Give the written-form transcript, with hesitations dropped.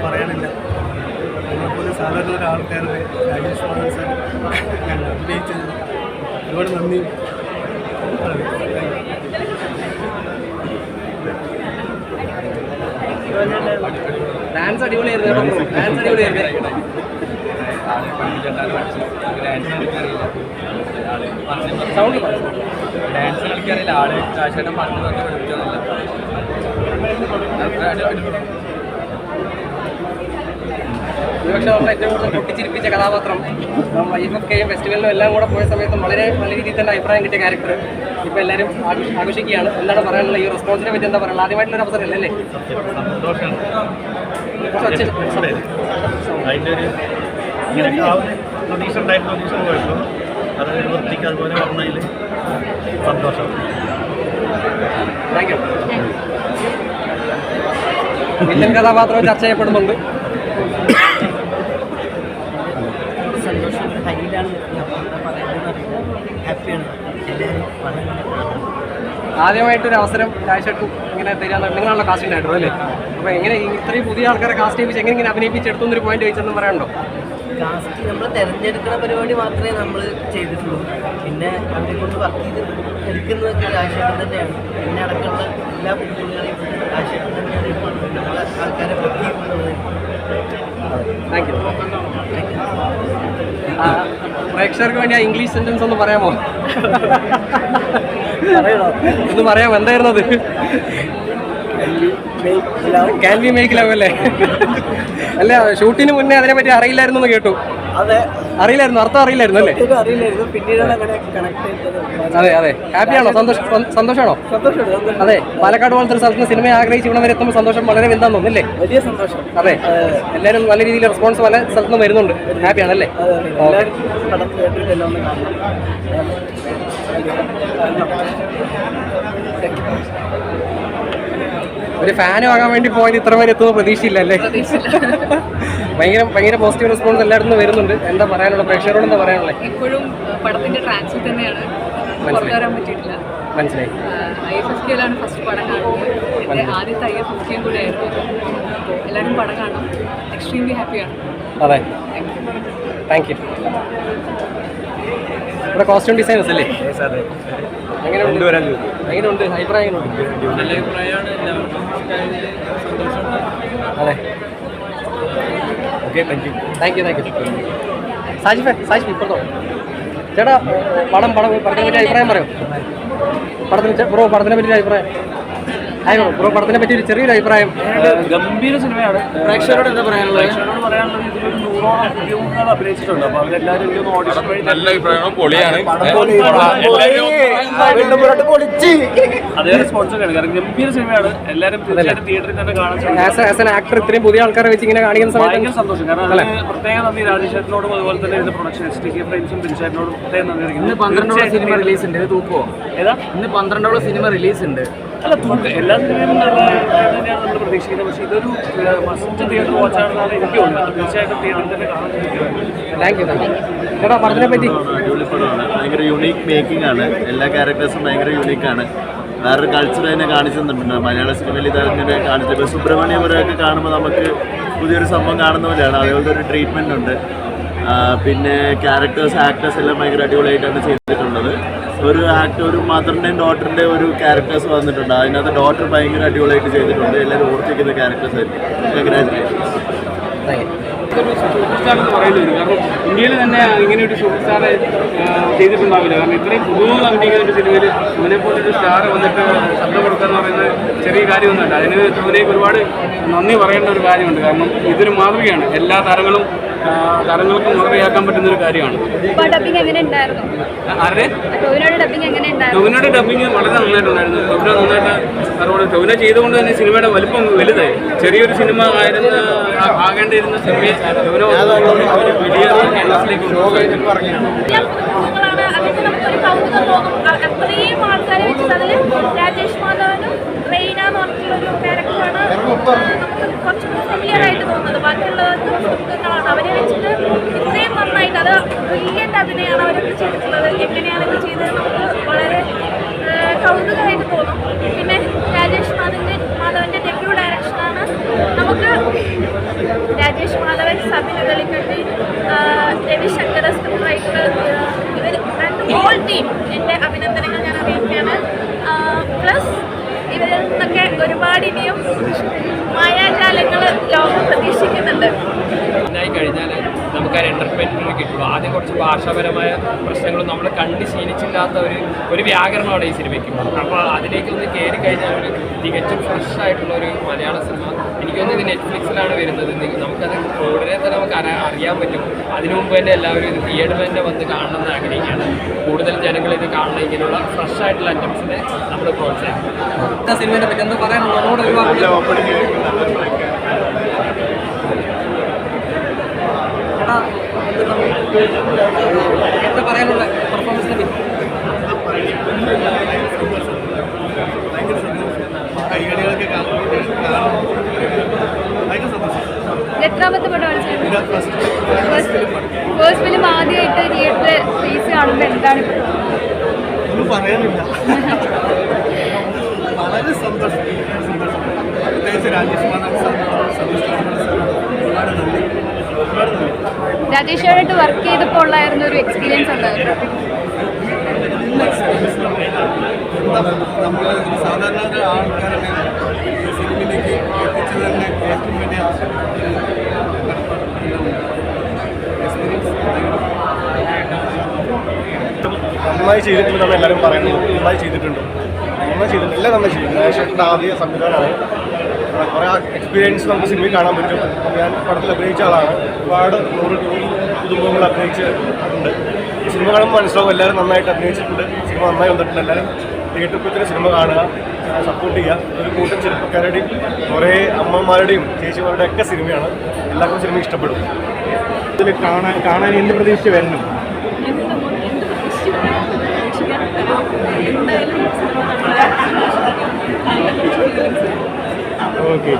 പറയാനില്ല. നമ്മളെപ്പോലെ സാധാരണ ഒരാൾക്കാരുടെ രാജേഷ് മാധവൻ സാർ ഞങ്ങൾ അഭിനയിച്ചത് ഒരുപാട് നന്ദി. ഡാൻസ് അടിപൊളിയായിരുന്നു. ഡാൻസ് അടിപൊളിയായിരുന്നു. ഡാൻസ് കളിക്കാറില്ല ആള് കാശേട്ടൻ പറഞ്ഞു പറഞ്ഞ് പഠിപ്പിച്ചതല്ല. ഒരുപക്ഷെ നമ്മൾ ഏറ്റവും കൂടുതൽ പൊട്ടിച്ചിരിപ്പിച്ച കഥാപാത്രം IFFK ഫെസ്റ്റിവലിനും എല്ലാം കൂടെ പോയ സമയത്ത് വളരെ നല്ല രീതിയിൽ തന്നെ അഭിപ്രായം കിട്ടിയ ക്യാരക്ടർ ഇപ്പോൾ എല്ലാവരും ആഘോഷിക്കുകയാണ്. എന്താണ് പറയാനുള്ള ഈ റെസ്പോൺസിനെ പറ്റി എന്താ പറയുക? ആദ്യമായിട്ടുള്ളൊരു അവസരം അല്ലേ? അതിൻ്റെ ഒരു പ്രതീക്ഷ ഉണ്ടായിരുന്നു. അത് വൃത്തിക്ക് അതുപോലെ പറഞ്ഞതിൽ സന്തോഷം. Thank you. വില്ലൻ കഥാപാത്രം ചർച്ച ചെയ്യപ്പെടുന്നുണ്ട്. സന്തോഷം ഹൈയിലാണ്. ഹാപ്പിയാണ്. ആദ്യമായിട്ടൊരു അവസരം രാജേട്ടൻ ഇങ്ങനെ തരാന്ന് നിങ്ങളാണല്ലോ കാസ്റ്റിംഗ് ആയിട്ടും അല്ലേ? അപ്പോൾ എങ്ങനെ ഇത്രയും പുതിയ ആൾക്കാരെ കാസ്റ്റ് ചെയ്യിപ്പിച്ച് എങ്ങനെ ഇങ്ങനെ അഭിനയിപ്പിച്ചെടുത്തൊന്നൊരു പോയിന്റ് ചോദിച്ചെന്ന് പറയാനുണ്ടോ? കാസ്റ്റ് നമ്മൾ തിരഞ്ഞെടുക്കുന്ന പരിപാടി മാത്രമേ നമ്മൾ ചെയ്തിട്ടുള്ളൂ. പിന്നെ അവരെ കൊണ്ട് വർക്ക് ചെയ്ത് എടുക്കുന്നതൊക്കെ രാജേട്ടൻ തന്നെയാണ്. പിന്നെ അടക്കമുള്ള എല്ലാ പുള്ളികളെയും രാജേട്ടൻ തന്നെയാണ് നമ്മൾ ആൾക്കാരെ വർക്ക് ചെയ്യുന്നത്. Thank you. പ്രേക്ഷകർക്ക് വേണ്ടി ആ ഇംഗ്ലീഷ് സെന്റൻസ് ഒന്ന് പറയാമോ? ഒന്ന് പറയാമോ? എന്തായിരുന്നു അത്? ക്യാൻ വി മേക്ക് ലവ് അല്ലേ? അല്ല, ഷൂട്ടിന് മുന്നേ അതിനെപ്പറ്റി അറിയില്ലായിരുന്നു എന്ന് കേട്ടു. അതെ, അറിയില്ലായിരുന്നു, അർത്ഥം അറിയില്ലായിരുന്നു അല്ലേ? അറിയില്ലായിരുന്നു. പിന്നീടാണ് അങ്ങനെ കണക്ട് ചെയ്തത്. അതെ അതെ. ഹാപ്പിയാണോ? സന്തോഷമാണോ? അതെ, പാലക്കാട് പോലത്തെ ഒരു സ്ഥലത്ത് സിനിമ ആഗ്രഹിച്ച് ഇവിടെ വരെ എത്തുമ്പോൾ സന്തോഷം വളരെ വലുതാന്ന് തോന്നുന്നില്ലേ? വലിയ സന്തോഷം. അതെ, എല്ലാവരും നല്ല രീതിയിൽ റെസ്പോൺസ് പല സ്ഥലത്തുനിന്ന് വരുന്നുണ്ട്. ഹാപ്പിയാണല്ലേ? ഒരു ഫാന് വാങ്ങാൻ വേണ്ടി പോയത് ഇത്ര വരെ എത്തുന്ന പ്രതീക്ഷയില്ല അല്ലേ? ഭയങ്കര പോസിറ്റീവ് റെസ്പോൺസ് എല്ലായിടത്തും വരുന്നുണ്ട്. എന്താ പറയാനുള്ള പ്രേക്ഷകരോട് എന്താ പറയാനുള്ളത്? എപ്പോഴും പടത്തിന്റെ ട്രാൻസിൽ തന്നെയാണ്, പുറത്തുവരാൻ പറ്റിയിട്ടില്ല. മനസ്സിലായി. IFFK-യിലാണ് ഫസ്റ്റ് പടം കാണുന്നത്. എൻ്റെ ആദ്യത്തെ IFFK-യും കൂടെ ആയിരുന്നു. അപ്പോൾ എല്ലാവരും പടം കാണണം. എക്സ്ട്രീംലി ഹാപ്പിയാണ്. അതെ, താങ്ക് യു. ഇവിടെ കോസ്റ്റ്യൂം ഡിസൈനേഴ്സ് അല്ലേ? എങ്ങനെയുണ്ട് അഭിപ്രായം? നല്ല അഭിപ്രായമാണ്. എല്ലാവർക്കും അതെ, ഓക്കെ, താങ്ക് യു. സാജിഫെ ഇപ്പോഴത്തോ ചേട്ടാ പടത്തിനെ പറ്റി അഭിപ്രായം പറയോ? പടത്തിനെ പറ്റി അഭിപ്രായം ബ്രോ, പടത്തിനെ പറ്റി ഒരു ചെറിയൊരു അഭിപ്രായം. ഗംഭീര സിനിമയാണ്. പ്രേക്ഷകരോട് എന്താ പറയാനുള്ളത്? ഇതിലൊരു 100ഓളം ഉദ്യോഗങ്ങൾ അഭിനയിച്ചിട്ടുണ്ട്. അപ്പോൾ അവരെല്ലാവരും ഇതിൽ ഓഡിഷൻ വഴി നല്ല അഭിപ്രായമാണ്. പൊളിയാണ്. അതേ റെസ്പോൺസൊക്കെയാണ്. കാരണം ഗംഭീര സിനിമയാണ്. എല്ലാവരും തീർച്ചയായിട്ടും തിയേറ്ററിൽ തന്നെ കാണാൻ ആസ് ആക്ടർ ഇത്രയും പുതിയ ആൾക്കാരെ വെച്ച് ഇങ്ങനെ കാണിക്കുന്ന സമയത്ത് ഭയങ്കര സന്തോഷം. കാരണം അതിന് പ്രത്യേക നന്ദി രാജേഷേട്ടനോടും അതുപോലെ തന്നെ ഇതിന്റെ പ്രൊഡക്ഷൻ STK ഫ്രണ്ട്സും ബിൻചേട്ടനോടും പ്രത്യേകം നന്ദി അറിയിക്കുന്നു. ഇന്ന് 12 സിനിമ റിലീസ് ഉണ്ട്. ഇത് തൂക്കോ? ഏതാ? ഇന്ന് 12 സിനിമ റിലീസ് ഉണ്ട്. അല്ല, തൂക്കം എല്ലാ സിനിമയിലും നല്ല തന്നെയാണ് നമ്മൾ പ്രതീക്ഷിക്കുന്നത്. പക്ഷേ ഇതൊരു മസ്റ്റ് തിയേറ്റർ വാച്ചാണെന്നാണ് എനിക്ക് തോന്നുന്നത്. തീർച്ചയായിട്ടും തിയേറ്ററിൽ തന്നെ കാണാൻ ശ്രമിക്കുക. Thank you. ചേട്ടാ, പടത്തിനെ പറ്റി? അടിപൊളി പടമാണ്. ഭയങ്കര യുണീക്ക് മേക്കിംഗ് ആണ്. എല്ലാ ക്യാരക്ടേഴ്സും ഭയങ്കര യുണീക്കാണ്. വേറൊരു കൾച്ചർ തന്നെ കാണിച്ചു തന്നിട്ടുണ്ട്. മലയാള സിനിമയിൽ ഇതങ്ങനെ കാണിച്ചത്. ഇപ്പോൾ സുബ്രഹ്മണ്യം അവരൊക്കെ കാണുമ്പോൾ നമുക്ക് പുതിയൊരു സംഭവം കാണുന്ന പോലെയാണ്. അതുപോലത്തെ ഒരു ട്രീറ്റ്മെൻ്റ് ഉണ്ട്. പിന്നെ ക്യാരക്ടേഴ്സ് ആക്ടേഴ്സ് എല്ലാം ഭയങ്കര അടിപൊളിയായിട്ടാണ് ചെയ്തിട്ടുള്ളത്. ഒരു മദറിൻ്റെയും ഡോട്ടറിൻ്റെയും ഒരു ക്യാരക്ടേഴ്സ് വന്നിട്ടുണ്ട്. അതിനകത്ത് ഡോട്ടർ ഭയങ്കര അടിപൊളിയായിട്ട് ചെയ്തിട്ടുണ്ട്. എല്ലാവരും ഓർത്തിക്കുന്ന ക്യാരക്ടേഴ്സ് ആയിരിക്കും. കൺഗ്രാജുലേഷൻസ്. സൂപ്പർ സ്റ്റാർ എന്ന് പറയുന്നത് കാരണം ഇന്ത്യയിൽ തന്നെ ഇങ്ങനെ ഒരു സൂപ്പർ സ്റ്റാറെ ചെയ്തിട്ടുണ്ടാവില്ല. കാരണം ഇത്രയും പുതുമുഖങ്ങൾ അഭിനയിക്കുന്ന ഒരു സിനിമയിൽ ഇവനെപ്പോലെ ഒരു സ്റ്റാർ വന്നിട്ട് ശബ്ദം കൊടുക്കുക എന്ന് പറയുന്നത് ചെറിയ കാര്യമൊന്നുമല്ല. അതിന് ടോവിനേക്ക് ഒരുപാട് നന്ദി പറയേണ്ട ഒരു കാര്യമുണ്ട്. കാരണം ഇതൊരു മാതൃകയാണ്. എല്ലാ താരങ്ങൾക്കും മാതൃകയാക്കാൻ പറ്റുന്ന ഒരു കാര്യമാണ്. ടോവിനോയുടെ ഡബിങ് വളരെ നന്നായിട്ടുണ്ടായിരുന്നു. ടോവിനോ ചെയ്തുകൊണ്ട് തന്നെ സിനിമയുടെ വലിപ്പം വലുതായി. ചെറിയൊരു സിനിമ ആകേണ്ടിയിരുന്ന സിനിമയെ ടോവിനോ വലിയ കേരളത്തിലേക്ക് അത്രയും ആൾക്കാരെ വെച്ചത് അതിൽ രാജേഷ് മാധവനും റെയ്ന എന്ന് പറഞ്ഞിട്ടുള്ളൊരു ക്യാരക്ടറാണ് നമുക്ക് കുറച്ചുകൂടി ഫെമിലിയർ ആയിട്ട് തോന്നുന്നത്. ബാക്കിയുള്ളവർക്ക് സുഹൃത്തുക്കളാണ്. അവരെ വെച്ചിട്ട് ഇത്രയും നന്നായിട്ട് അത് ബ്രില്യൻ്റ് അഭിനയമാണ് അവരൊക്കെ ചെയ്തിട്ടുള്ളത്. എങ്ങനെയാണ് ഇത് ചെയ്തത് നമുക്ക് വളരെ കൗതുകമായിട്ട് തോന്നും. പിന്നെ രാജേഷ് മാധവൻ്റെ ഡെബ്യൂ ഡയറക്ഷനാണ്. നമുക്ക് ഒരുപാട് ഇനിയും മായാജാലങ്ങൾ ലോകം പ്രതീക്ഷിക്കുന്നുണ്ട്. ായി കഴിഞ്ഞാൽ നമുക്ക് ആ എൻ്റർടൈൻമെൻറ്റിന് കിട്ടുള്ളൂ. ആദ്യം കുറച്ച് ഭാഷാപരമായ പ്രശ്നങ്ങളും നമ്മൾ കണ്ട് ശീലിച്ചില്ലാത്ത ഒരു വ്യാകരണമാണ് ഈ സിനിമയ്ക്ക്. അപ്പോൾ അതിലേക്കൊന്ന് കയറി കഴിഞ്ഞാൽ ഒരു തികച്ചും ഫ്രഷ് ആയിട്ടുള്ള ഒരു മലയാള സിനിമ. എനിക്കൊന്ന് ഇത് നെറ്റ്ഫ്ലിക്സിലാണ് വരുന്നത്. നമുക്കത് ഉടനെ തന്നെ നമുക്ക് അറിയാൻ പറ്റും. അതിനു മുമ്പ് തന്നെ എല്ലാവരും ഇത് തിയേറ്ററിൽ തന്നെ വന്ന് കാണണമെന്ന് ആഗ്രഹിക്കുകയാണ്. കൂടുതൽ ജനങ്ങൾ ഇത് കാണണം. ഇങ്ങനെയുള്ള ഫ്രഷ് ആയിട്ടുള്ള ഐറ്റംസിനെ നമ്മൾ പ്രോത്സാഹിപ്പിക്കും. സിനിമയെ പറ്റി എന്താ പറയാനുള്ളത്? നമ്മളോട് ഒരുപാട് എന്താ പറയാനുള്ള പെർഫോമൻസിനെ പറ്റി? ഭയങ്കര സന്തോഷം. കൈകളികളൊക്കെ കാണുമ്പോൾ ഭയങ്കര സന്തോഷം. എത്രാമത്തെ പടമാണ് ഇതാ ഫസ്റ്റ് ഫേസ്റ്റ് ഫിലിം ആദ്യമായിട്ട് തിയേറ്ററിൽ ഫേസ് കാണുമ്പോൾ എന്താണ് ഒന്നും പറയാനില്ല. വളരെ സന്തോഷം. പ്രത്യേകിച്ച് രാജേഷ് മാധവൻ സാർ, സതീഷ് കുമാർ സാർ, ഒരുപാട് നന്ദി. രാജേഷായിട്ട് വർക്ക് ചെയ്തപ്പോൾ ഉള്ളായിരുന്ന ഒരു എക്സ്പീരിയൻസ് ഉണ്ടായിരുന്നു. നമ്മൾ സാധാരണ ആൾക്കാരെ സിനിമയിലേക്ക് എത്തിച്ചത് തന്നെ ഏറ്റവും വലിയ എക്സ്പീരിയൻസ്. നന്നായി ചെയ്തിട്ടുണ്ട് നമ്മൾ എല്ലാവരും പറയുന്നു. നന്നായി ചെയ്തിട്ടുണ്ട്, എല്ലാം നന്നായി ചെയ്തിട്ടുണ്ട്. രാജേഷേട്ടൻ്റെ ആദ്യ സംവിധാനമാണ്. കുറേ എക്സ്പീരിയൻസ് നമുക്ക് സിനിമയിൽ കാണാൻ പറ്റും. ഞാൻ പടത്തിൽ അഭിനയിച്ച ആളാണ്. ഒരുപാട് 100 കുടുംബങ്ങൾ അഭിനയിച്ചിട്ടുണ്ട്. ഈ സിനിമ കാണുമ്പോൾ മനസ്സിലാവും എല്ലാവരും നന്നായിട്ട് അഭിനയിച്ചിട്ടുണ്ട്. സിനിമ നന്നായി വന്നിട്ടുണ്ട്. എല്ലാവരും തിയേറ്ററിൽ പോയി സിനിമ കാണുക, സപ്പോർട്ട് ചെയ്യുക. ഒരു കൂട്ടം ചെറുപ്പക്കാരുടെയും കുറേ അമ്മമാരുടെയും ചേച്ചിമാരുടെയും ഒക്കെ സിനിമയാണ്. എല്ലാവർക്കും സിനിമ ഇഷ്ടപ്പെടും. ഇതിൽ കാണാൻ എന്ത് പ്രതീക്ഷിച്ച് വരണം? ഓക്കെ.